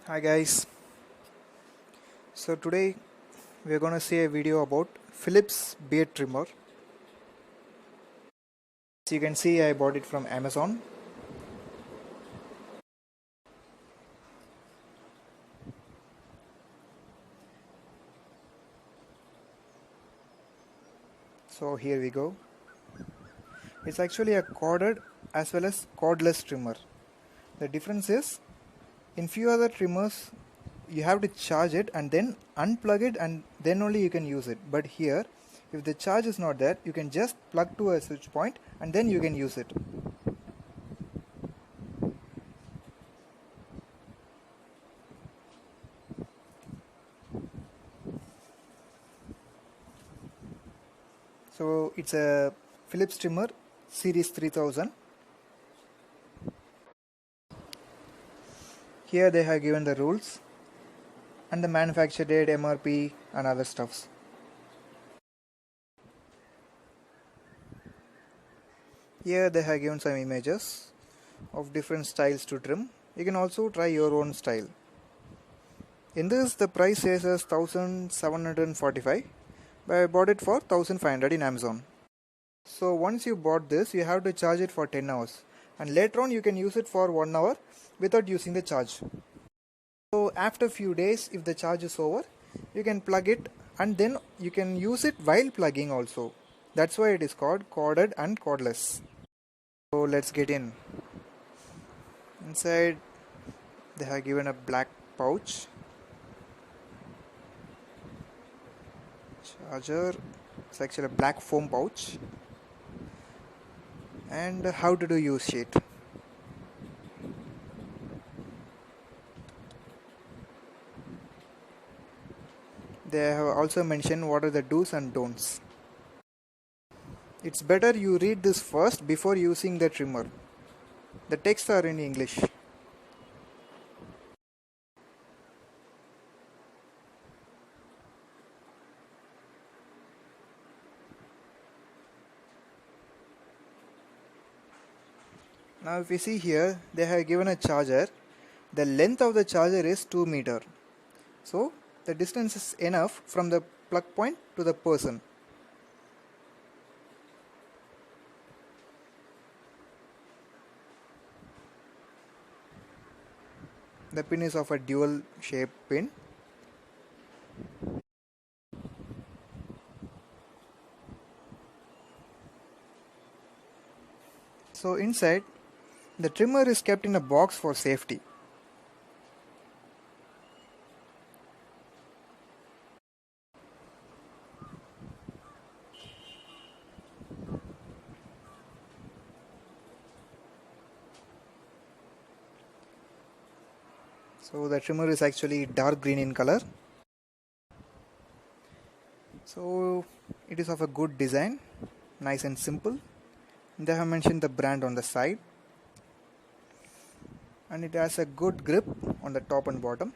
Hi guys, so today we are going to see a video about Philips beard trimmer. As you can see, I bought it from Amazon. So here we go. It's actually a corded as well as cordless trimmer. The difference is, in few other trimmers you have to charge it and then unplug it and then only you can use it, but here if the charge is not there, you can just plug to a switch point and then you can use it. So it's a Philips trimmer series 3000. Here they have given the rules and the manufacture date, MRP and other stuffs. Here they have given some images of different styles to trim. You can also try your own style. In this the price says as 1745, but I bought it for 1500 in Amazon. So once you bought this, you have to charge it for 10 hours and later on you can use it for 1 hour without using the charge. So after few days, if the charge is over, you can plug it and then you can use it while plugging also. That's why it is called corded and cordless. So let's get in. Inside they have given a black pouch, charger, it's actually a black foam pouch, and how to do use sheet. They have also mentioned what are the do's and don'ts. It's better you read this first before using the trimmer. The texts are in English. Now if you see here, they have given a charger. The length of the charger is 2 meters. So the distance is enough from the plug point to the person. The pin is of a dual shape pin. So inside, the trimmer is kept in a box for safety. So the trimmer is actually dark green in color. So it is of a good design, nice and simple. They have mentioned the brand on the side, and it has a good grip on the top and bottom.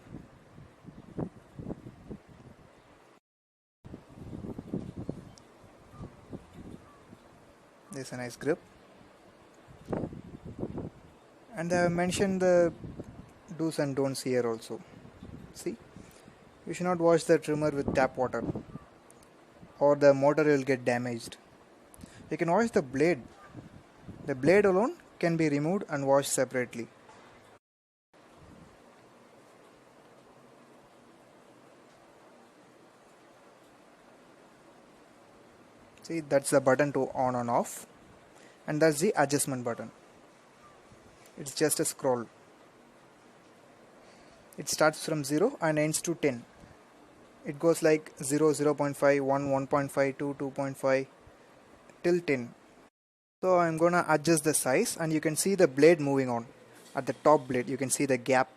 There's a nice grip, and they have mentioned the do's and don'ts here also. See, you should not wash the trimmer with tap water or the motor will get damaged. You can wash the blade. The blade alone can be removed and washed separately. See, that's the button to on and off, and that's the adjustment button. It's just a scroll. It starts from 0 and ends to 10. It goes like 0, 0.5, 1, 1.5, 2, 2.5 till 10. So I'm gonna adjust the size and you can see the blade moving on. At the top blade you can see the gap.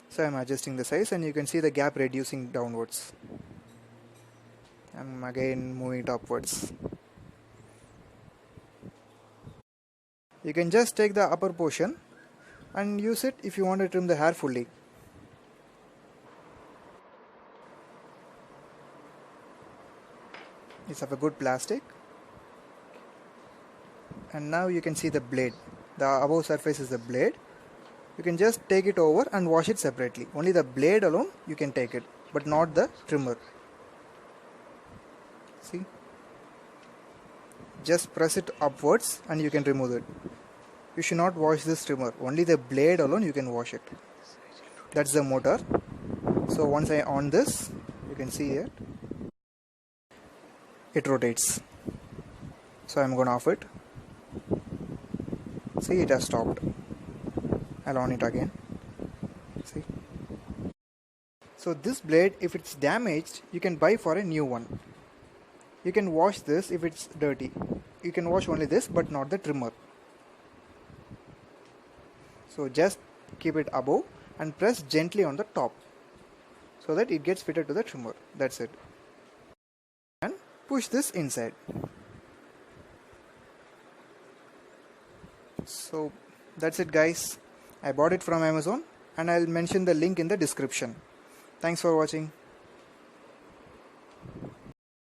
So I'm adjusting the size and you can see the gap reducing downwards. I'm again moving it upwards. You can just take the upper portion and use it if you want to trim the hair fully. It's of a good plastic. And now you can see the blade. The above surface is the blade you can just take it over and wash it separately. Only the blade alone you can take it, but not the trimmer. See? Just press it upwards and you can remove it. You should not wash this trimmer. Only the blade alone you can wash it. That's the motor. So once I on this, you can see it. It rotates. So I'm going to off it. See, it has stopped. I'll on it again. See. So this blade, if it's damaged, you can buy for a new one. You can wash this if it's dirty. You can wash only this but not the trimmer. So just keep it above and press gently on the top so that it gets fitted to the trimmer. That's it. And push this inside. So that's it, guys. I bought it from Amazon and I'll mention the link in the description. Thanks for watching.